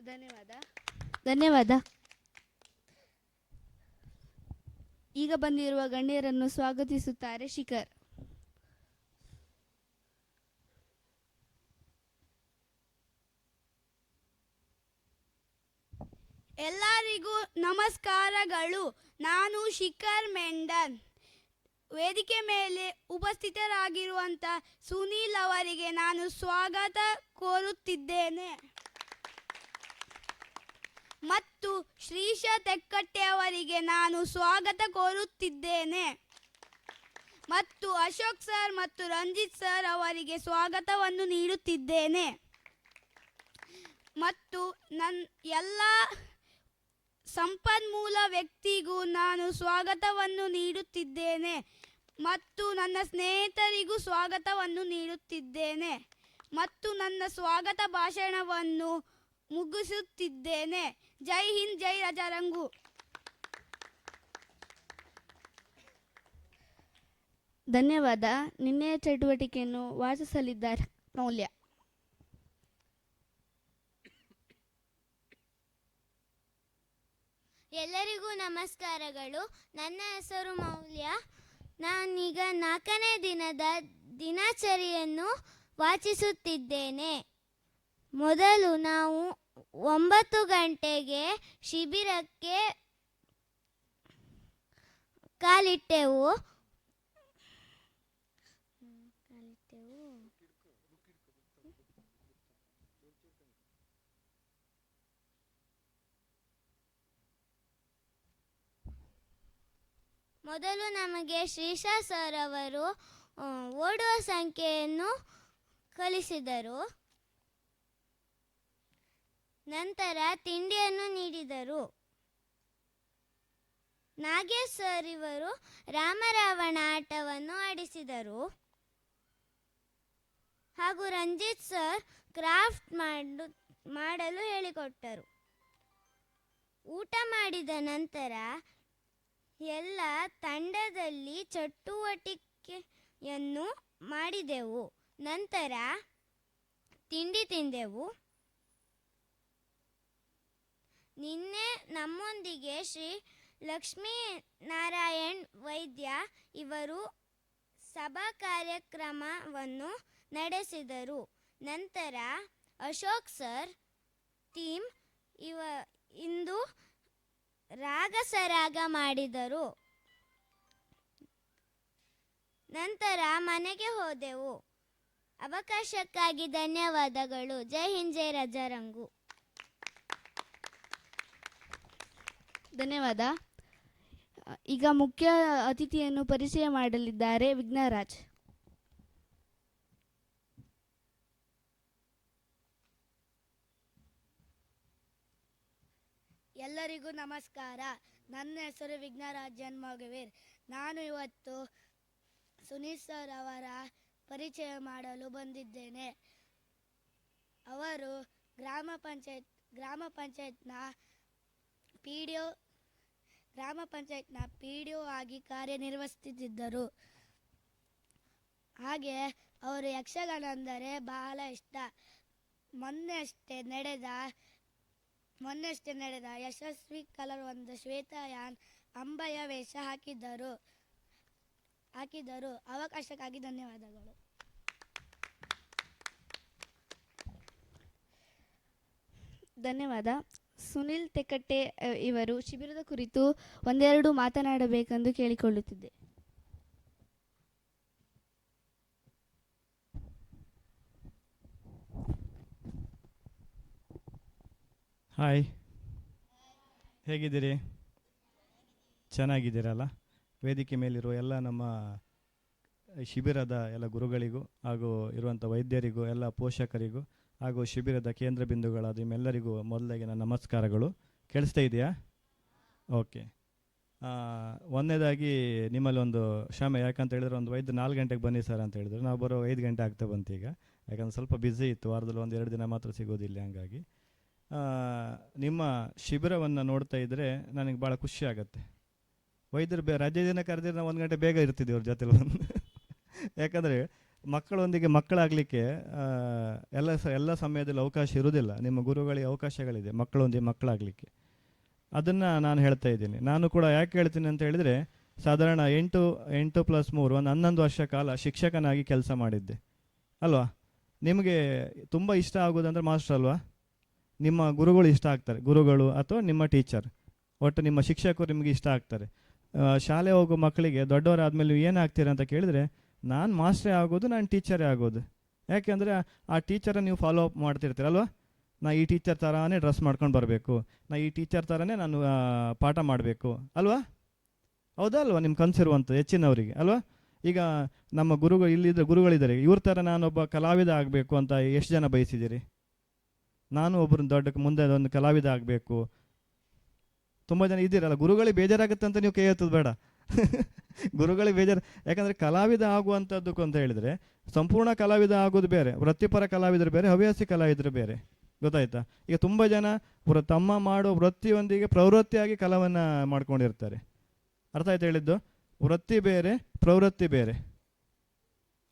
ಧನ್ಯವಾದ ಧನ್ಯವಾದ. ಈಗ ಬಂದಿರುವ ಗಣ್ಯರನ್ನು ಸ್ವಾಗತಿಸುತ್ತಾರೆ ಶಿಖರ್. ಎಲ್ಲರಿಗೂ ನಮಸ್ಕಾರಗಳು. ನಾನು ಶಿಖರ್ ಮೆಂಡನ್. ವೇದಿಕೆ ಮೇಲೆ ಉಪಸ್ಥಿತರಾಗಿರುವಂಥ ಸುನೀಲ್ ಅವರಿಗೆ ನಾನು ಸ್ವಾಗತ ಕೋರುತ್ತಿದ್ದೇನೆ ಮತ್ತು ಶ್ರೀಶ ತೆಕ್ಕಟ್ಟೆ ಅವರಿಗೆ ನಾನು ಸ್ವಾಗತ ಕೋರುತ್ತಿದ್ದೇನೆ ಮತ್ತು ಅಶೋಕ್ ಸರ್ ಮತ್ತು ರಂಜಿತ್ ಸರ್ ಅವರಿಗೆ ಸ್ವಾಗತವನ್ನು ನೀಡುತ್ತಿದ್ದೇನೆ ಮತ್ತು ಎಲ್ಲ ಸಂಪನ್ಮೂಲ ವ್ಯಕ್ತಿಗೂ ನಾನು ಸ್ವಾಗತವನ್ನು ನೀಡುತ್ತಿದ್ದೇನೆ ಮತ್ತು ನನ್ನ ಸ್ನೇಹಿತರಿಗೂ ಸ್ವಾಗತವನ್ನು ನೀಡುತ್ತಿದ್ದೇನೆ ಮತ್ತು ನನ್ನ ಸ್ವಾಗತ ಭಾಷಣವನ್ನು ಮುಗಿಸುತ್ತಿದ್ದೇನೆ. ಜೈ ಹಿಂದ್, ಜೈ ರಾಜಾರಂಗು. ಧನ್ಯವಾದ. ನಿನ್ನೆಯ ಚಟುವಟಿಕೆಯನ್ನು ವಾಚಿಸಲಿದ್ದಾರೆ ಮೌಲ್ಯ. ಎಲ್ಲರಿಗೂ ನಮಸ್ಕಾರಗಳು. ನನ್ನ ಹೆಸರು ಮೌಲ್ಯ. ನಾನೀಗ 4ನೇ ದಿನದ ದಿನಚರಿಯನ್ನು ವಾಚಿಸುತ್ತಿದ್ದೇನೆ. ಮೊದಲು ನಾವು 9 ಗಂಟೆಗೆ ಶಿಬಿರಕ್ಕೆ ಕಾಲಿಟ್ಟೆವು. ಮೊದಲು ನಮಗೆ ಶ್ರೀಶ ಸರ್ ಅವರು ಓಡುವ ಸಂಖ್ಯೆಯನ್ನು ಕಲಿಸಿದರು. ನಂತರ ತಿಂಡಿಯನ್ನು ನೀಡಿದರು. ನಾಗೇಶ್ ಸರ್ ಇವರು ರಾಮರಾವಣ ಆಟವನ್ನು ಆಡಿಸಿದರು ಹಾಗೂ ರಂಜಿತ್ ಸರ್ ಕ್ರಾಫ್ಟ್ ಮಾಡಲು ಹೇಳಿಕೊಟ್ಟರು. ಊಟ ಮಾಡಿದ ನಂತರ ಎಲ್ಲ ತಂಡದಲ್ಲಿ ಚಟುವಟಿಕೆಯನ್ನು ಮಾಡಿದೆವು. ನಂತರ ತಿಂಡಿ ತಿಂದೆವು. ನಿನ್ನೆ ನಮ್ಮೊಂದಿಗೆ ಶ್ರೀ ಲಕ್ಷ್ಮೀನಾರಾಯಣ್ ವೈದ್ಯ ಇವರು ಸಭಾ ಕಾರ್ಯಕ್ರಮವನ್ನು ನಡೆಸಿದರು. ನಂತರ ಅಶೋಕ್ ಸರ್ ಟೀಮ್ ಇಂದು ರಾಗ ಸರಾಗ ಮಾಡಿದರು. ನಂತರ ಮನೆಗೆ ಹೋದೆವು. ಅವಕಾಶಕ್ಕಾಗಿ ಧನ್ಯವಾದಗಳು. ಜೈ ಹಿಂದ್, ಜೈ ರಾಜಾರಂಗು. ಧನ್ಯವಾದ. ಈಗ ಮುಖ್ಯ ಅತಿಥಿಯನ್ನು ಪರಿಚಯ ಮಾಡಲಿದ್ದಾರೆ ವಿಘ್ನರಾಜ್. ಎಲ್ಲರಿಗೂ ನಮಸ್ಕಾರ. ನನ್ನ ಹೆಸರು ವಿಘ್ನರಾಜ್ ಜನ್ಮಗವೀರ್. ನಾನು ಇವತ್ತು ಸುನೀಲ್ ಸರ್ ಅವರ ಪರಿಚಯ ಮಾಡಲು ಬಂದಿದ್ದೇನೆ. ಅವರು ಗ್ರಾಮ ಪಂಚಾಯತ್ನ ಪಿ ಡಿ ಒ ಆಗಿ ಕಾರ್ಯನಿರ್ವಹಿಸುತ್ತಿದ್ದರು. ಹಾಗೆ ಅವರು ಯಕ್ಷಗಾನ ಅಂದರೆ ಬಹಳ ಇಷ್ಟ. ಮೊನ್ನೆಯಷ್ಟೇ ನಡೆದ ಯಶಸ್ವಿ ಕಲಾವಿದ ಶ್ವೇತಾಯಾನ್ ಅಂಬೆಯ ವೇಷ ಹಾಕಿದ್ದರು. ಅವಕಾಶಕ್ಕಾಗಿ ಧನ್ಯವಾದಗಳು. ಧನ್ಯವಾದ. ಸುನಿಲ್ ತೆಕ್ಕಟ್ಟೆ ಇವರು ಶಿಬಿರದ ಕುರಿತು ಒಂದೆರಡು ಮಾತನಾಡಬೇಕೆಂದು ಕೇಳಿಕೊಳ್ಳುತ್ತಿದ್ದೆ. ಹಾಯ್, ಹೇಗಿದ್ದೀರಿ? ಚೆನ್ನಾಗಿದ್ದೀರಲ್ಲ? ವೇದಿಕೆ ಮೇಲಿರುವ ಎಲ್ಲ ನಮ್ಮ ಶಿಬಿರದ ಎಲ್ಲ ಗುರುಗಳಿಗೂ ಹಾಗೂ ಇರುವಂಥ ವೈದ್ಯರಿಗೂ ಎಲ್ಲ ಪೋಷಕರಿಗೂ ಹಾಗೂ ಶಿಬಿರದ ಕೇಂದ್ರ ಬಿಂದುಗಳಾದ ನಿಮ್ಮೆಲ್ಲರಿಗೂ ಮೊದಲಿಗೆ ನನ್ನ ನಮಸ್ಕಾರಗಳು. ಕೇಳಿಸ್ತಾ ಇದೆಯಾ? ಓಕೆ. ಒಂದನೇದಾಗಿ ನಿಮ್ಮಲ್ಲಿ ಒಂದು ಕ್ಷಮೆ, ಯಾಕಂತ ಹೇಳಿದ್ರೆ ಒಂದು ವೈದ್ಯರು 4 ಗಂಟೆಗೆ ಬನ್ನಿ ಸರ್ ಅಂತ ಹೇಳಿದ್ರು. ನಾವು ಬರೋ 5 ಗಂಟೆ ಆಗ್ತಾ ಬಂತು ಈಗ. ಯಾಕಂದ್ರೆ ಸ್ವಲ್ಪ ಬ್ಯುಸಿ ಇತ್ತು, ವಾರದಲ್ಲಿ 1-2 ದಿನ ಮಾತ್ರ ಸಿಗೋದಿಲ್ಲ. ಹಂಗಾಗಿ ನಿಮ್ಮ ಶಿಬಿರವನ್ನು ನೋಡ್ತಾ ಇದ್ದರೆ ನನಗೆ ಭಾಳ ಖುಷಿ ಆಗುತ್ತೆ. ವೈದ್ಯರು ರಜೆ ದಿನ ಕರೆದಿದ್ರೆ ನಾವು 1 ಗಂಟೆ ಬೇಗ ಇರ್ತಿದ್ವಿ ಅವ್ರ ಜೊತೆ ಬಂದು. ಯಾಕಂದರೆ ಮಕ್ಕಳೊಂದಿಗೆ ಮಕ್ಕಳಾಗಲಿಕ್ಕೆ ಎಲ್ಲ ಸಮಯದಲ್ಲಿ ಅವಕಾಶ ಇರುವುದಿಲ್ಲ. ನಿಮ್ಮ ಗುರುಗಳಿಗೆ ಅವಕಾಶಗಳಿದೆ ಮಕ್ಕಳೊಂದಿಗೆ ಮಕ್ಕಳಾಗಲಿಕ್ಕೆ. ಅದನ್ನು ನಾನು ಹೇಳ್ತಾ ಇದ್ದೀನಿ. ನಾನು ಕೂಡ ಯಾಕೆ ಹೇಳ್ತೀನಿ ಅಂತ ಹೇಳಿದರೆ, ಸಾಧಾರಣ 8+3 ಒಂದು 11 ವರ್ಷ ಕಾಲ ಶಿಕ್ಷಕನಾಗಿ ಕೆಲಸ ಮಾಡಿದ್ದೆ ಅಲ್ವಾ. ನಿಮಗೆ ತುಂಬ ಇಷ್ಟ ಆಗೋದಂದ್ರೆ ಮಾಸ್ಟರ್ ಅಲ್ವಾ. ನಿಮ್ಮ ಗುರುಗಳು ಇಷ್ಟ ಆಗ್ತಾರೆ, ಗುರುಗಳು ಅಥವಾ ನಿಮ್ಮ ಟೀಚರ್, ಒಟ್ಟು ನಿಮ್ಮ ಶಿಕ್ಷಕರು ನಿಮಗೆ ಇಷ್ಟ ಆಗ್ತಾರೆ. ಶಾಲೆ ಹೋಗೋ ಮಕ್ಕಳಿಗೆ ದೊಡ್ಡವರಾದಮೇಲೆ ನೀವು ಏನಾಗ್ತೀರಾ ಅಂತ ಕೇಳಿದರೆ, ನಾನು ಮಾಸ್ಟ್ರೇ ಆಗೋದು, ನಾನು ಟೀಚರೇ ಆಗೋದು. ಯಾಕೆಂದರೆ ಆ ಟೀಚರನ್ನು ನೀವು ಫಾಲೋ ಅಪ್ ಮಾಡ್ತಿರ್ತೀರಲ್ವ. ನಾ ಈ ಟೀಚರ್ ಥರನೇ ಡ್ರೆಸ್ ಮಾಡ್ಕೊಂಡು ಬರಬೇಕು, ನಾ ಈ ಟೀಚರ್ ಥರನೇ ನಾನು ಪಾಠ ಮಾಡಬೇಕು ಅಲ್ವಾ. ಹೌದಾ ಅಲ್ವಾ, ನಿಮ್ಮ ಕನಸಿರುವಂಥದ್ದು ಹೆಚ್ಚಿನವರಿಗೆ ಅಲ್ವಾ. ಈಗ ನಮ್ಮ ಇಲ್ಲಿದ್ದ ಗುರುಗಳಿದ್ದಾರೆ, ಇವ್ರ ಥರ ನಾನೊಬ್ಬ ಕಲಾವಿದ ಆಗಬೇಕು ಅಂತ ಎಷ್ಟು ಜನ ಬಯಸಿದ್ದೀರಿ? ನಾನು ಒಬ್ಬರು ದೊಡ್ಡ ಮುಂದೆ ಒಂದು ಕಲಾವಿದ ಆಗಬೇಕು ತುಂಬ ಜನ ಇದ್ದೀರಲ್ಲ. ಗುರುಗಳಿಗೆ ಬೇಜಾರಾಗುತ್ತೆ ಅಂತ ನೀವು ಕೈ ಎತ್ತೋದು ಬೇಡ. ಗುರುಗಳಿಗೆ ಬೇಜಾರು, ಯಾಕಂದರೆ ಕಲಾವಿದ ಆಗುವಂಥದ್ದಕ್ಕೆ ಅಂತ ಹೇಳಿದರೆ ಸಂಪೂರ್ಣ ಕಲಾವಿದ ಆಗೋದು ಬೇರೆ, ವೃತ್ತಿಪರ ಕಲಾವಿದರು ಬೇರೆ, ಹವ್ಯಾಸಿ ಕಲಾವಿದರು ಬೇರೆ. ಗೊತ್ತಾಯ್ತಾ? ಈಗ ತುಂಬ ಜನ ತಮ್ಮ ಮಾಡೋ ವೃತ್ತಿಯೊಂದಿಗೆ ಪ್ರವೃತ್ತಿಯಾಗಿ ಕಲಾವನ್ನು ಮಾಡ್ಕೊಂಡಿರ್ತಾರೆ. ಅರ್ಥ ಆಯ್ತು ಹೇಳಿದ್ದು? ವೃತ್ತಿ ಬೇರೆ, ಪ್ರವೃತ್ತಿ ಬೇರೆ.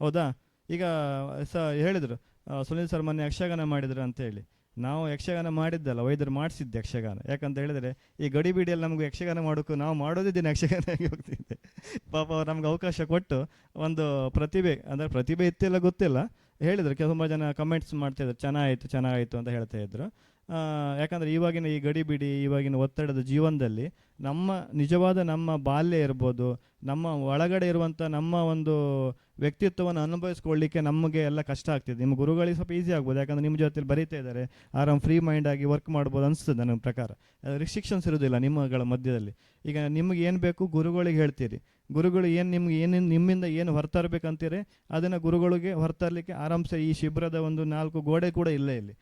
ಹೌದಾ? ಈಗ ಹೇಳಿದರು ಸುನಿಲ್ ಸರ್ ಮೊನ್ನೆ ಯಕ್ಷಗಾನ ಮಾಡಿದ್ರು ಅಂತ ಹೇಳಿ. ನಾವು ಯಕ್ಷಗಾನ ಮಾಡಿದ್ದಲ್ಲ, ವೈದ್ಯರು ಮಾಡಿಸಿದ್ದೆ ಯಕ್ಷಗಾನ. ಯಾಕಂತ ಹೇಳಿದರೆ ಈ ಗಡಿಬಿಡಿಯಲ್ಲಿ ನಮಗೆ ಯಕ್ಷಗಾನ ಮಾಡೋಕ್ಕೂ ನಾವು ಮಾಡೋದಿದ್ದೀನಿ ಯಕ್ಷಗಾನ ಆಗಿ ಹೋಗ್ತಿದ್ದೆ. ಪಾಪ ಅವ್ರು ನಮ್ಗೆ ಅವಕಾಶ ಕೊಟ್ಟು ಒಂದು ಪ್ರತಿಭೆ, ಅಂದರೆ ಪ್ರತಿಭೆ ಇತ್ತಿಲ್ಲ ಗೊತ್ತಿಲ್ಲ, ಹೇಳಿದರು. ತುಂಬ ಜನ ಕಮೆಂಟ್ಸ್ ಮಾಡ್ತಾಯಿದ್ರು, ಚೆನ್ನಾಯಿತು ಅಂತ ಹೇಳ್ತಾ ಇದ್ರು. ಯಾಕಂದರೆ ಇವಾಗಿನ ಈ ಗಡಿಬಿಡಿ, ಇವಾಗಿನ ಒತ್ತಡದ ಜೀವನದಲ್ಲಿ ನಿಜವಾದ ನಮ್ಮ ಬಾಲ್ಯ ಇರ್ಬೋದು, ನಮ್ಮ ಒಳಗಡೆ ಇರುವಂಥ ನಮ್ಮ ಒಂದು ವ್ಯಕ್ತಿತ್ವವನ್ನು ಅನುಭವಿಸ್ಕೊಳ್ಳಿಕ್ಕೆ ನಮಗೆ ಎಲ್ಲ ಕಷ್ಟ ಆಗ್ತಿದೆ. ನಿಮ್ಮ ಗುರುಗಳಿಗೆ ಸ್ವಲ್ಪ ಈಸಿ ಆಗ್ಬೋದು, ಯಾಕಂದರೆ ನಿಮ್ಮ ಜೊತೆಲಿ ಬರೀತಾ ಇದ್ದಾರೆ, ಆರಾಮ್ ಫ್ರೀ ಮೈಂಡ್ ಆಗಿ ವರ್ಕ್ ಮಾಡ್ಬೋದು ಅನಿಸ್ತದೆ ನನ್ನ ಪ್ರಕಾರ. ರಿಸ್ಟ್ರಿಕ್ಷನ್ಸ್ ಇರೋದಿಲ್ಲ ನಿಮ್ಮಗಳ ಮಧ್ಯದಲ್ಲಿ. ಈಗ ನಿಮಗೆ ಏನು ಬೇಕು ಗುರುಗಳಿಗೆ ಹೇಳ್ತೀರಿ, ಗುರುಗಳು ನಿಮ್ಮಿಂದ ಏನು ಹೊರತರಬೇಕಂತೀರಿ ಅದನ್ನು ಗುರುಗಳಿಗೆ ಹೊರತರಲಿಕ್ಕೆ ಆರಾಮ್ಸೆ ಈ ಶಿಬಿರದ ಒಂದು 4 ಗೋಡೆ ಕೂಡ ಇಲ್ಲ ಇಲ್ಲಿ,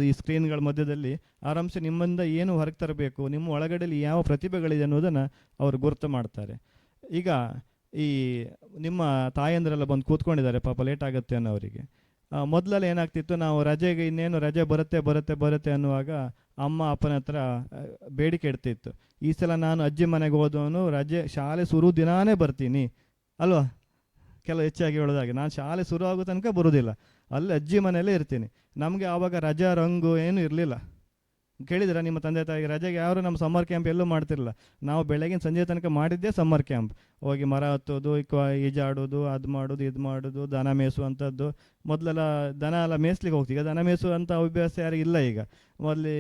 ಈ ಸ್ಕ್ರೀನ್ಗಳ ಮಧ್ಯದಲ್ಲಿ ಆರಾಮ್ಸೆ ನಿಮ್ಮಿಂದ ಏನು ಹೊರಗೆ ತರಬೇಕು, ನಿಮ್ಮ ಒಳಗಡೆಯಲ್ಲಿ ಯಾವ ಪ್ರತಿಭೆಗಳಿದೆ ಅನ್ನೋದನ್ನು ಅವರು ಗುರುತು ಮಾಡ್ತಾರೆ. ಈಗ ಈ ನಿಮ್ಮ ತಾಯಂದಿರೆಲ್ಲ ಬಂದು ಕೂತ್ಕೊಂಡಿದ್ದಾರೆ, ಪಾಪ ಲೇಟ್ ಆಗುತ್ತೆ ಅನ್ನೋರಿಗೆ. ಮೊದಲೆಲ್ಲ ಏನಾಗ್ತಿತ್ತು, ನಾವು ರಜೆಗೆ ಇನ್ನೇನು ರಜೆ ಬರುತ್ತೆ ಅನ್ನುವಾಗ ಅಮ್ಮ ಅಪ್ಪನ ಹತ್ರ ಬೇಡಿಕೆ ಇಡ್ತಿತ್ತು. ಈ ಸಲ ನಾನು ಅಜ್ಜಿ ಮನೆಗೆ ಹೋದವನು ರಜೆ ಶಾಲೆ ಶುರು ದಿನಾನೇ ಬರ್ತೀನಿ ಅಲ್ವಾ. ಕೆಲವು ಹೆಚ್ಚಾಗಿ ಹೇಳೋದಾಗೆ, ನಾನು ಶಾಲೆ ಶುರು ಆಗೋ ತನಕ ಬರೋದಿಲ್ಲ, ಅಲ್ಲಿ ಅಜ್ಜಿ ಮನೆಯಲ್ಲೇ ಇರ್ತೀನಿ. ನಮಗೆ ಆವಾಗ ರಜಾ ರಂಗು ಏನೂ ಇರಲಿಲ್ಲ. ಕೇಳಿದ್ರೆ ನಿಮ್ಮ ತಂದೆ ತಾಯಿಗೆ ರಜೆಗೆ ಯಾರು ನಮ್ಮ ಸಮ್ಮರ್ ಕ್ಯಾಂಪ್ ಎಲ್ಲೂ ಮಾಡ್ತಿರಲಿಲ್ಲ. ನಾವು ಬೆಳಗಿನ ಸಂಜೆ ತನಕ ಮಾಡಿದ್ದೇ ಸಮ್ಮರ್ ಕ್ಯಾಂಪ್. ಹೋಗಿ ಮರ ಹತ್ತೋದು, ಈಜಾಡೋದು, ಅದು ಮಾಡೋದು ಇದು ಮಾಡೋದು, ದನ ಮೇಯಿಸುವಂಥದ್ದು. ಮೊದಲೆಲ್ಲ ದನ ಎಲ್ಲ ಮೇಯಿಸ್ಲಿಕ್ಕೆ ಹೋಗ್ತೀವಿ, ಈಗ ದನ ಮೇಯಿಸುವಂಥ ಅಭ್ಯಾಸ ಯಾರಿಗೂ ಇಲ್ಲ. ಈಗ ಮೊದಲು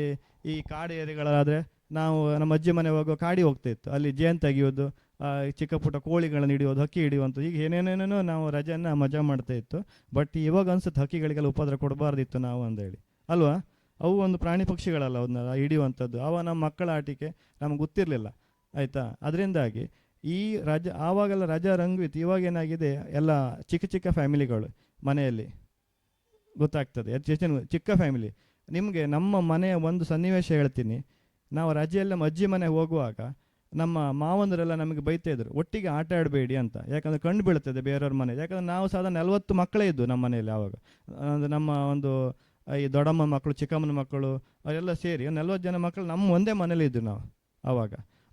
ಈ ಕಾಡು ಏರಿಯಾಗಳಾದರೆ ನಾವು ನಮ್ಮ ಅಜ್ಜಿ ಮನೆ ಹೋಗೋ ಕಾಡಿ ಹೋಗ್ತಾಯಿತ್ತು, ಅಲ್ಲಿ ಜೇನು ತೆಗಿಯೋದು, ಚಿಕ್ಕ ಪುಟ್ಟ ಕೋಳಿಗಳನ್ನ ಹಿಡಿಯೋದು, ಹಕ್ಕಿ ಹಿಡಿಯುವಂಥದ್ದು, ಈಗ ಏನೇನೇನೋ ನಾವು ರಜೆಯನ್ನು ಮಜಾ ಮಾಡ್ತಾಯಿತ್ತು. ಬಟ್ ಇವಾಗ ಅನ್ಸುತ್ತೆ ಹಕ್ಕಿಗಳಿಗೆಲ್ಲ ಉಪದ್ರ ಕೊಡಬಾರ್ದಿತ್ತು ನಾವು ಅಂದೇಳಿ ಅಲ್ವಾ. ಅವು ಒಂದು ಪ್ರಾಣಿ ಪಕ್ಷಿಗಳಲ್ಲ, ಅವನ್ನ ಹಿಡಿಯುವಂಥದ್ದು. ನಮ್ಮ ಮಕ್ಕಳ ಆಟಿಕೆ ನಮ್ಗೆ ಗೊತ್ತಿರಲಿಲ್ಲ ಆಯಿತಾ. ಅದರಿಂದಾಗಿ ಈ ಆವಾಗೆಲ್ಲ ರಜಾ ರಂಗಿತ್ತು. ಇವಾಗ ಏನಾಗಿದೆ, ಎಲ್ಲ ಚಿಕ್ಕ ಫ್ಯಾಮಿಲಿಗಳು ಮನೆಯಲ್ಲಿ ಗೊತ್ತಾಗ್ತದೆ, ಹೆಚ್ಚಿನ ಚಿಕ್ಕ ಫ್ಯಾಮಿಲಿ. ನಿಮಗೆ ನಮ್ಮ ಮನೆಯ ಒಂದು ಸನ್ನಿವೇಶ ಹೇಳ್ತೀನಿ. ನಾವು ರಜೆಯೆಲ್ಲ ಅಜ್ಜಿ ಮನೆಗೆ ಹೋಗುವಾಗ ನಮ್ಮ ಮಾವಂದರೆಲ್ಲ ನಮಗೆ ಬೈತಾಯಿದ್ರು, ಒಟ್ಟಿಗೆ ಆಟ ಆಡಬೇಡಿ ಅಂತ. ಯಾಕಂದರೆ ಕಂಡು ಬೀಳ್ತದೆ ಬೇರೆಯವ್ರ ಮನೆ. ಯಾಕಂದರೆ ನಾವು ಸಾಧಾರಣ 40 ಮಕ್ಕಳೇ ಇದ್ದು ನಮ್ಮ ಮನೆಯಲ್ಲಿ ಆವಾಗ. ಅಂದರೆ ನಮ್ಮ ಒಂದು ಈ ದೊಡ್ಡಮ್ಮ ಮಕ್ಕಳು, ಚಿಕ್ಕಮ್ಮನ ಮಕ್ಕಳು ಅವರೆಲ್ಲ ಸೇರಿ 40 ಜನ ಮಕ್ಕಳು ನಮ್ಮ ಒಂದೇ ಮನೇಲಿ ಇದ್ದು ನಾವು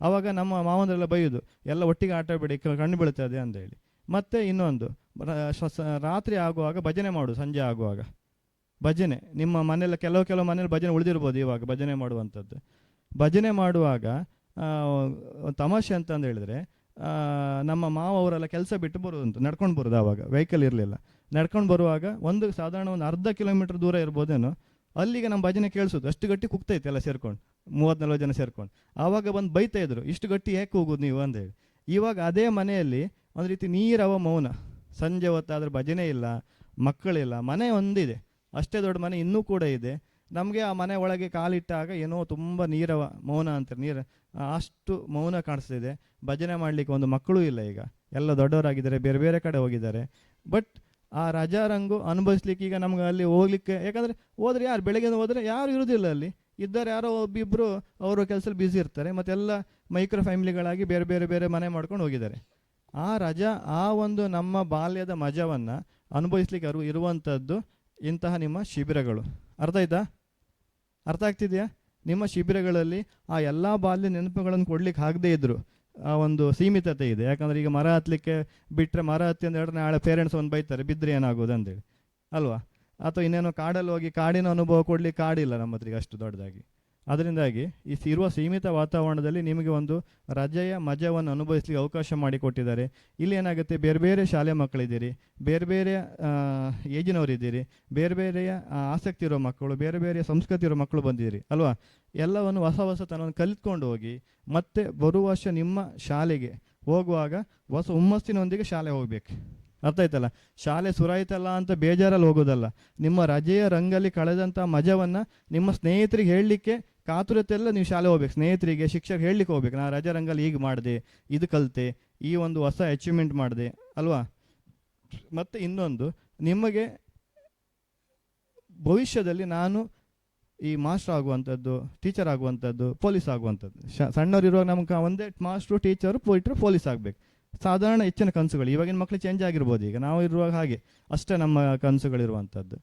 ಆವಾಗ ನಮ್ಮ ಮಾವಂದರೆಲ್ಲ ಬೈಯೋದು, ಎಲ್ಲ ಒಟ್ಟಿಗೆ ಆಟ ಆಡಬೇಡಿ ಕಂಡು ಬೀಳ್ತದೆ ಅಂತೇಳಿ. ಮತ್ತು ಇನ್ನೊಂದು, ರಾತ್ರಿ ಆಗುವಾಗ ಭಜನೆ ಮಾಡು, ಸಂಜೆ ಆಗುವಾಗ ಭಜನೆ. ನಿಮ್ಮ ಮನೆಯಲ್ಲ ಕೆಲವು ಮನೇಲಿ ಭಜನೆ ಉಳಿದಿರ್ಬೋದು, ಇವಾಗ ಭಜನೆ ಮಾಡುವಂಥದ್ದು. ಭಜನೆ ಮಾಡುವಾಗ ತಮಾಷೆ ಅಂತಂದು ಹೇಳಿದ್ರೆ, ನಮ್ಮ ಮಾವವರೆಲ್ಲ ಕೆಲಸ ಬಿಟ್ಟು ಬರೋದಂತ ನಡ್ಕೊಂಡು ಬರೋದು. ಆವಾಗ ವೆಹಿಕಲ್ ಇರಲಿಲ್ಲ. ನಡ್ಕೊಂಡು ಬರುವಾಗ ಸಾಧಾರಣ ಒಂದು ಅರ್ಧ ಕಿಲೋಮೀಟರ್ ದೂರ ಇರ್ಬೋದೇನೋ, ಅಲ್ಲಿಗೆ ನಮ್ಮ ಭಜನೆ ಕೇಳಿಸೋದು. ಅಷ್ಟು ಗಟ್ಟಿ ಕೂಗ್ತೈತೆ ಎಲ್ಲ ಸೇರ್ಕೊಂಡು, 30-40 ಜನ ಸೇರ್ಕೊಂಡು. ಆವಾಗ ಬಂದು ಬೈತಾಯಿದ್ರು, ಇಷ್ಟು ಗಟ್ಟಿ ಯಾಕೆ ಹೋಗೋದು ನೀವು ಅಂತೇಳಿ. ಇವಾಗ ಅದೇ ಮನೆಯಲ್ಲಿ ಒಂದು ರೀತಿ ನೀರವ ಮೌನ. ಸಂಜೆ ಹೊತ್ತಾದ್ರೆ ಭಜನೆ ಇಲ್ಲ, ಮಕ್ಕಳಿಲ್ಲ, ಮನೆ ಒಂದಿದೆ, ಅಷ್ಟೇ ದೊಡ್ಡ ಮನೆ ಇನ್ನೂ ಕೂಡ ಇದೆ. ನಮಗೆ ಆ ಮನೆ ಒಳಗೆ ಕಾಲಿಟ್ಟಾಗ ಏನೋ ತುಂಬ ನೀರವ ಮೌನ ಅಂತಾರೆ, ಅಷ್ಟು ಮೌನ ಕಾಣಿಸ್ತಿದೆ. ಭಜನೆ ಮಾಡಲಿಕ್ಕೆ ಒಂದು ಮಕ್ಕಳೂ ಇಲ್ಲ. ಈಗ ಎಲ್ಲ ದೊಡ್ಡವರಾಗಿದ್ದಾರೆ, ಬೇರೆ ಬೇರೆ ಕಡೆ ಹೋಗಿದ್ದಾರೆ. ಬಟ್ ಆ ರಜಾ ರಂಗು ಅನುಭವಿಸ್ಲಿಕ್ಕೆ ಈಗ ನಮ್ಗೆ ಅಲ್ಲಿ ಹೋಗ್ಲಿಕ್ಕೆ, ಯಾಕಂದರೆ ಹೋದ್ರೆ ಯಾರು ಬೆಳಗ್ಗೆ ಹೋದರೆ ಯಾರು ಇರೋದಿಲ್ಲ ಅಲ್ಲಿ. ಇದ್ದಾರೆ ಯಾರೋ ಒಬ್ಬಿಬ್ಬರು ಅವರು ಕೆಲಸದಲ್ಲಿ ಬ್ಯುಸಿ ಇರ್ತಾರೆ. ಮತ್ತೆಲ್ಲ ಮೈಕ್ರೋ ಫ್ಯಾಮಿಲಿಗಳಾಗಿ ಬೇರೆ ಬೇರೆ ಮನೆ ಮಾಡ್ಕೊಂಡು ಹೋಗಿದ್ದಾರೆ. ಆ ರಜಾ, ಆ ಒಂದು ನಮ್ಮ ಬಾಲ್ಯದ ಮಜವನ್ನು ಅನುಭವಿಸ್ಲಿಕ್ಕೆ ಇರುವಂಥದ್ದು ಇಂತಹ ನಿಮ್ಮ ಶಿಬಿರಗಳು. ಅರ್ಥ ಆಗ್ತಿದೆಯಾ? ನಿಮ್ಮ ಶಿಬಿರಗಳಲ್ಲಿ ಆ ಎಲ್ಲ ಬಾಲ್ಯ ನೆನಪುಗಳನ್ನು ಕೊಡ್ಲಿಕ್ಕೆ ಆಗದೇ ಇದ್ದರು ಆ ಒಂದು ಸೀಮಿತತೆ ಇದೆ. ಯಾಕಂದರೆ ಈಗ ಮರ ಹತ್ತಲಿಕ್ಕೆ ಬಿಟ್ಟರೆ ಮರ ಹತ್ತಿ ಅಂತ ಹೇಳಿದ್ರೆ ನಾಳೆ ಪೇರೆಂಟ್ಸ್ ಒಂದು ಬೈತಾರೆ, ಬಿದ್ದರೆ ಏನಾಗೋದು ಅಂತೇಳಿ ಅಲ್ವಾ. ಅಥವಾ ಇನ್ನೇನೋ ಕಾಡಲ್ಲಿ ಹೋಗಿ ಕಾಡಿನ ಅನುಭವ ಕೊಡಲಿಕ್ಕೆ ಕಾಡಿಲ್ಲ ನಮ್ಮ ಹತ್ರ ಈಗ ಅಷ್ಟು ದೊಡ್ಡದಾಗಿ. ಅದರಿಂದಾಗಿ ಇರುವ ಸೀಮಿತ ವಾತಾವರಣದಲ್ಲಿ ನಿಮಗೆ ಒಂದು ರಜೆಯ ಮಜವನ್ನು ಅನುಭವಿಸ್ಲಿಕ್ಕೆ ಅವಕಾಶ ಮಾಡಿಕೊಟ್ಟಿದ್ದಾರೆ. ಇಲ್ಲಿ ಏನಾಗುತ್ತೆ, ಬೇರೆ ಬೇರೆ ಶಾಲೆ ಮಕ್ಕಳಿದ್ದೀರಿ, ಬೇರೆ ಬೇರೆ ಏಜಿನವರಿದ್ದೀರಿ, ಬೇರೆ ಬೇರೆಯ ಆಸಕ್ತಿ ಇರೋ ಮಕ್ಕಳು, ಬೇರೆ ಬೇರೆ ಸಂಸ್ಕೃತಿ ಇರೋ ಮಕ್ಕಳು ಬಂದಿದ್ದೀರಿ ಅಲ್ವಾ. ಎಲ್ಲವನ್ನು ಹೊಸತನವನ್ನು ಕಲಿತ್ಕೊಂಡು ಹೋಗಿ ಮತ್ತೆ ಬರುವ ವರ್ಷ ನಿಮ್ಮ ಶಾಲೆಗೆ ಹೋಗುವಾಗ ಹೊಸ ಹುಮ್ಮಸ್ಸಿನೊಂದಿಗೆ ಶಾಲೆ ಹೋಗ್ಬೇಕು. ಅರ್ಥ ಆಯ್ತಲ್ಲ. ಶಾಲೆ ಸುರಾಯ್ತಲ್ಲ ಅಂತ ಬೇಜಾರಲ್ಲಿ ಹೋಗೋದಲ್ಲ, ನಿಮ್ಮ ರಜೆಯ ರಂಗಲ್ಲಿ ಕಳೆದಂಥ ಮಜವನ್ನು ನಿಮ್ಮ ಸ್ನೇಹಿತರಿಗೆ ಹೇಳಲಿಕ್ಕೆ ಕಾತುರತೆಲ್ಲ ನೀವು ಶಾಲೆ ಹೋಗ್ಬೇಕು. ಸ್ನೇಹಿತರಿಗೆ, ಶಿಕ್ಷಕರು ಹೇಳಲಿಕ್ಕೆ ಹೋಗ್ಬೇಕು, ನಾನು ರಜೆ ರಂಗಲ್ಲಿ ಈಗ ಮಾಡಿದೆ, ಇದು ಕಲಿತೆ, ಈ ಒಂದು ಹೊಸ ಅಚೀವ್ಮೆಂಟ್ ಮಾಡಿದೆ ಅಲ್ವಾ. ಮತ್ತು ಇನ್ನೊಂದು, ನಿಮಗೆ ಭವಿಷ್ಯದಲ್ಲಿ ನಾನು ಈ ಮಾಸ್ಟರ್ ಆಗುವಂಥದ್ದು, ಟೀಚರ್ ಆಗುವಂಥದ್ದು, ಪೊಲೀಸ್ ಆಗುವಂಥದ್ದು. ಸಣ್ಣವರಿರುವಾಗ ನಮ್ಗೆ ಒಂದೇ ಮಾಸ್ಟ್ರು, ಟೀಚರು, ಪೊಲೀಸ್ ಆಗಬೇಕು ಸಾಧಾರಣ ಹೆಚ್ಚಿನ ಕನಸುಗಳು. ಇವಾಗಿನ ಮಕ್ಕಳು ಚೇಂಜ್ ಆಗಿರ್ಬೋದು, ಈಗ ನಾವು ಇರುವಾಗ ಹಾಗೆ ಅಷ್ಟೇ ನಮ್ಮ ಕನಸುಗಳಿರುವಂಥದ್ದು.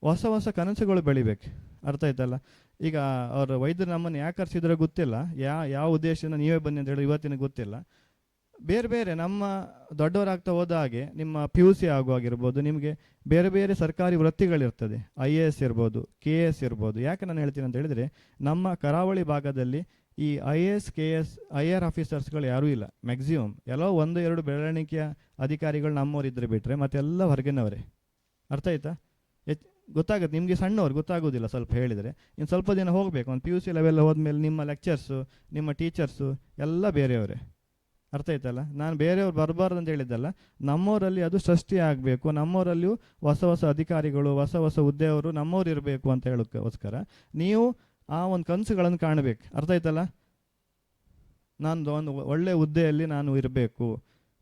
ಹೊಸ ಹೊಸ ಕನಸುಗಳು ಬೆಳಿಬೇಕು. ಅರ್ಥ ಆಯ್ತಲ್ಲ. ಈಗ ಅವರು ವೈದ್ಯರು ನಮ್ಮನ್ನು ಯಾಕೆ ಕರೆಸಿದ್ರೆ ಗೊತ್ತಿಲ್ಲ, ಯಾವ ಉದ್ದೇಶದಿಂದ ನೀವೇ ಬನ್ನಿ ಅಂತ ಹೇಳಿ ಇವತ್ತಿನ ಗೊತ್ತಿಲ್ಲ. ಬೇರೆ ಬೇರೆ ನಮ್ಮ ದೊಡ್ಡವರಾಗ್ತಾ ಹೋದ ಹಾಗೆ ನಿಮ್ಮ PUC ಆಗುವಾಗಿರ್ಬೋದು, ನಿಮಗೆ ಬೇರೆ ಬೇರೆ ಸರ್ಕಾರಿ ವೃತ್ತಿಗಳಿರ್ತದೆ. IAS ಇರ್ಬೋದು, KS ಇರ್ಬೋದು. ಯಾಕೆ ನಾನು ಹೇಳ್ತೀನಿ ಅಂತ ಹೇಳಿದರೆ, ನಮ್ಮ ಕರಾವಳಿ ಭಾಗದಲ್ಲಿ ಈ IAS KS IR ಆಫೀಸರ್ಸ್ಗಳು ಯಾರೂ ಇಲ್ಲ. ಮ್ಯಾಕ್ಸಿಮಮ್ ಎಲ್ಲೋ 1-2 ಬೆರಳೆಣಿಕೆಯ ಅಧಿಕಾರಿಗಳು ನಮ್ಮವ್ರು ಇದ್ರೆ ಬಿಟ್ಟರೆ ಮತ್ತೆಲ್ಲ ಹೊರಗಿನವರೇ. ಅರ್ಥ ಆಯ್ತಾ. ಗೊತ್ತಾಗುತ್ತೆ ನಿಮಗೆ, ಸಣ್ಣವ್ರು ಗೊತ್ತಾಗೋದಿಲ್ಲ ಸ್ವಲ್ಪ ಹೇಳಿದರೆ. ಇನ್ನು ಸ್ವಲ್ಪ ದಿನ ಹೋಗಬೇಕು, ಒಂದು PUC ಲೆವೆಲ್ ಹೋದ್ಮೇಲೆ ನಿಮ್ಮ ಲೆಕ್ಚರ್ಸು, ನಿಮ್ಮ ಟೀಚರ್ಸು ಎಲ್ಲ ಬೇರೆಯವರೇ. ಅರ್ಥ ಆಯ್ತಲ್ಲ. ನಾನು ಬೇರೆಯವ್ರು ಬರಬಾರ್ದು ಅಂತ ಹೇಳಿದ್ದಲ್ಲ, ನಮ್ಮವರಲ್ಲಿ ಅದು ಸೃಷ್ಟಿ ಆಗಬೇಕು. ನಮ್ಮವರಲ್ಲಿಯೂ ಹೊಸ ಹೊಸ ಅಧಿಕಾರಿಗಳು, ಹೊಸ ಹೊಸ ಹುದ್ದೆಯವರು ನಮ್ಮವ್ರು ಇರಬೇಕು ಅಂತ ಹೇಳೋಕ್ಕೋಸ್ಕರ ನೀವು ಆ ಒಂದು ಕನಸುಗಳನ್ನು ಕಾಣಬೇಕು. ಅರ್ಥ ಆಯ್ತಲ್ಲ. ನಾನು ಒಂದು ಒಳ್ಳೆಯ ಹುದ್ದೆಯಲ್ಲಿ ನಾನು ಇರಬೇಕು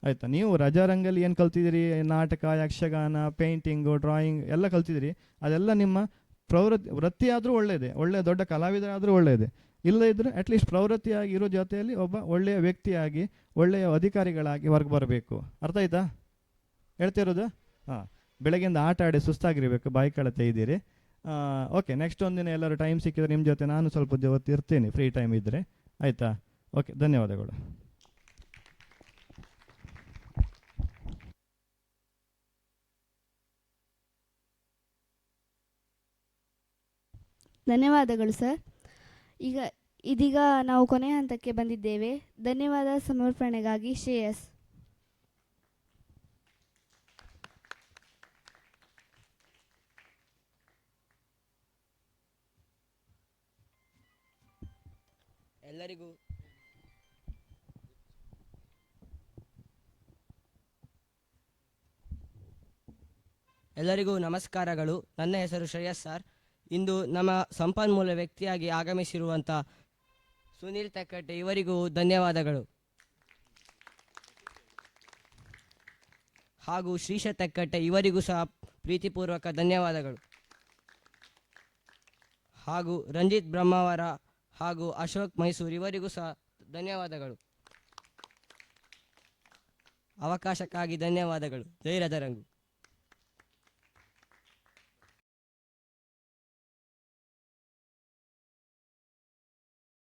ಆಯಿತಾ. ನೀವು ರಜಾರಂಗಲ್ಲಿ ಏನು ಕಲ್ತಿದ್ದೀರಿ, ನಾಟಕ, ಯಕ್ಷಗಾನ, ಪೇಂಟಿಂಗು, ಡ್ರಾಯಿಂಗ್ ಎಲ್ಲ ಕಲ್ತಿದ್ದೀರಿ, ಅದೆಲ್ಲ ನಿಮ್ಮ ವೃತ್ತಿ ಆದರೂ ಒಳ್ಳೆಯದೇ, ಒಳ್ಳೆಯ ದೊಡ್ಡ ಕಲಾವಿದರಾದರೂ ಒಳ್ಳೆಯದೇ. ಇಲ್ಲ ಇದ್ದರೆ ಅಟ್ಲೀಸ್ಟ್ ಪ್ರವೃತ್ತಿಯಾಗಿ ಇರೋ ಜೊತೆಯಲ್ಲಿ ಒಬ್ಬ ಒಳ್ಳೆಯ ವ್ಯಕ್ತಿಯಾಗಿ, ಒಳ್ಳೆಯ ಅಧಿಕಾರಿಗಳಾಗಿ ಹೊರಗೆ ಬರಬೇಕು. ಅರ್ಥ ಆಯ್ತಾ ಹೇಳ್ತಿರೋದು. ಹಾಂ, ಬೆಳಗ್ಗೆಯಿಂದ ಆಟ ಆಡಿ ಸುಸ್ತಾಗಿರಬೇಕು, ಬಾಯಿ ಕಳತೆ ಇದ್ದೀರಿ. ಓಕೆ, ನೆಕ್ಸ್ಟ್ ಒಂದಿನ ಎಲ್ಲರೂ ಟೈಮ್ ಸಿಕ್ಕಿದ್ರೆ ನಿಮ್ಮ ಜೊತೆ ನಾನು ಸ್ವಲ್ಪ ಹೊತ್ತು ಇರ್ತೀನಿ, ಫ್ರೀ ಟೈಮ್ ಇದ್ದರೆ. ಆಯಿತಾ. ಓಕೆ, ಧನ್ಯವಾದಗಳು. ಧನ್ಯವಾದಗಳು ಸರ್. ಇದೀಗ ನಾವು ಕೊನೆಯ ಹಂತಕ್ಕೆ ಬಂದಿದ್ದೇವೆ. ಧನ್ಯವಾದ ಸಮರ್ಪಣೆಗಾಗಿ ಶ್ರೇಯಸ್. ಎಲ್ಲರಿಗೂ ನಮಸ್ಕಾರಗಳು. ನನ್ನ ಹೆಸರು ಶ್ರೇಯಸ್ ಸರ್. ಇಂದು ನಮ್ಮ ಸಂಪನ್ಮೂಲ ವ್ಯಕ್ತಿಯಾಗಿ ಆಗಮಿಸಿರುವಂಥ ಸುನೀಲ್ ತೆಕ್ಕಟ್ಟೆ ಇವರಿಗೂ ಧನ್ಯವಾದಗಳು, ಹಾಗೂ ಶ್ರೀಶ ತೆಕ್ಕಟ್ಟೆ ಇವರಿಗೂ ಸಹ ಪ್ರೀತಿಪೂರ್ವಕ ಧನ್ಯವಾದಗಳು, ಹಾಗೂ ರಂಜಿತ್ ಬ್ರಹ್ಮಾವರ ಹಾಗೂ ಅಶೋಕ್ ಮೈಸೂರು ಇವರಿಗೂ ಸಹ ಧನ್ಯವಾದಗಳು. ಅವಕಾಶಕ್ಕಾಗಿ ಧನ್ಯವಾದಗಳು. ಜೈ ರಜರಂಗು.